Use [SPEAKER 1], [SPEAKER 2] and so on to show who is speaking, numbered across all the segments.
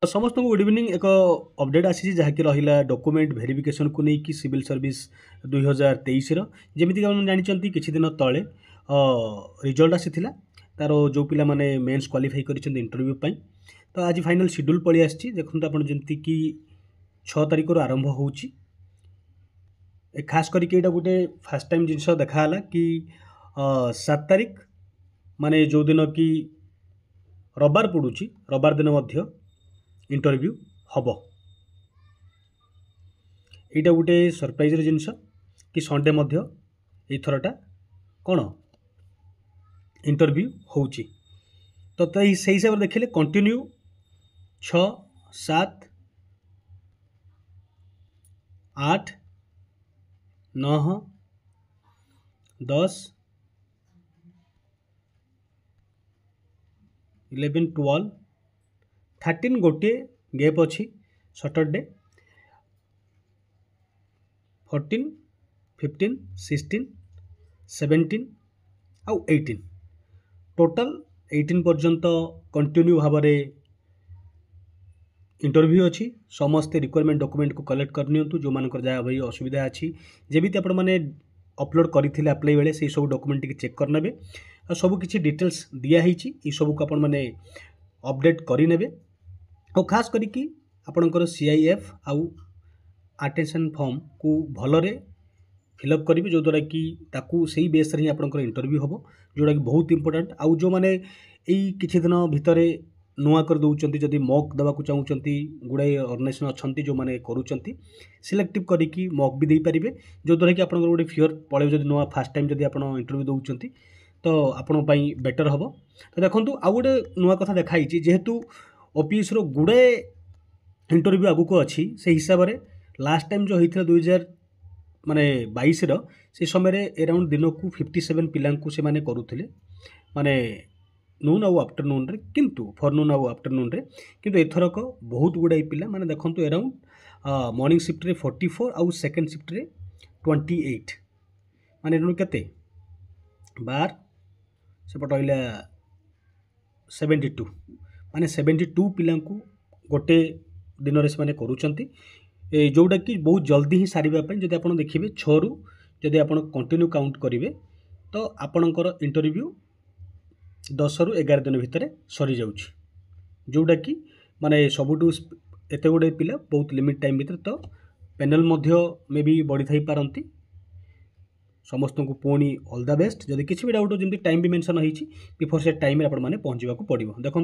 [SPEAKER 1] समस्त good evening एक update आसी जहाँकि रहा डॉक्यूमेंट वेरिफिकेशन को लेकिन सिविल सर्विस 2023 जमीक आप जानते किसी दिन तले रिजल्ट आसी तार जो पिला माने मेंस क्वालिफाई कर इंटरव्यू तो आज फाइनल शेड्यूल पलि आसी देखते आप जमीक कि 6 तारिख आरंभ हो खास करके यहाँ गोटे फास्ट टाइम जिनस देखाला कि 7 तारिख माने जो दिन कि रविवार पड़ुची रविवार दिन मध्य इंटरव्यू हम यहाँ गोटे सरप्राइज जिनस कि संडे मध्य एथरटा कौन इंटरव्यू होची तो से हिसाब से देखिले कंटिन्यू 6 7 8 9 10 11 12 13 गोटे गैप अच्छी सैटरडे 14 15 16 17 आउ 18 टोटल 18 पर्यंत कंटिन्यू भाव में इंटरव्यू अच्छी समस्ते रिक्वायरमेंट डॉक्यूमेंट को कलेक्ट करनी जो मानकर जहाँ भाई असुविधा अच्छी जमी आपण मैंने अपलोड करते अप्लाई बेले से सब डॉक्यूमेंट चेक करने सब किसी डिटेल्स दिखाई ये सब को आपण मैंने अपडेट करने और खास करिकी आपणकर CIF आउ अटेंशन फॉर्म को भलरे फिलअप करेंगे जो द्वारा कि ताकू से बेस ही आपंकर इंटरव्यू हम जोटा कि बहुत इंपोर्टेंट आउ जो मैंने यही किसी दिन भितर नुआ कर दौरान जदि मॉक देवाक चाहूँगी गुड़ाए ऑर्गेनाइजेशन अच्छा जो मैंने करुँच सिलेक्टिव करिकी मॉक भी दे पारे जो द्वारा कि आप गोटे फियर पड़े जब नुआ फास्ट टाइम जब आप इंटरव्यू दौरान तो आपण बेटर हम तो देखो आउ गोटे नुआ कथा देखाई जेहेतु OPS गुड़ाए इंटरव्यू आगुक अच्छी से हिसाब से लास्ट टाइम जो होता 2000 माने 22 से समय अराउंड दिन को 57 पिला से माने करुले माने नून आउ आफ्टरनून रे किंतु फॉरनून आउ आफ्टरनून रे किंतु एथरक बहुत गुड़ाई पिला माने देखंतु अराउंड मॉर्निंग शिफ्ट रे 44 आउ सेकंड शिफ्ट रे 28 माने नु केते 12 सेपट रहा 72 माने 72 पिला गोटे दिन में से करुँच जोटा कि बहुत जल्दी ही सारे जब आप देखिए 6 रु जब आप कंटिन्यू काउंट करेंगे तो आपणकर इंटरव्यू 10 रु 11 दिन भितर सरी जाउछि जोटा कि माने सबुठू एत गुड़े पिला बहुत लिमिट टाइम भितर तो पैनल मे भी बढ़ी थी पारती समस्त को पुणी ऑल द बेस्ट जदि किसी भी डाउट जमी टाइम भी मेंशन होती बिफोर से टाइम आप पहुँचवा पड़ो देखो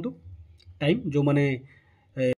[SPEAKER 1] टाइम जो मैंने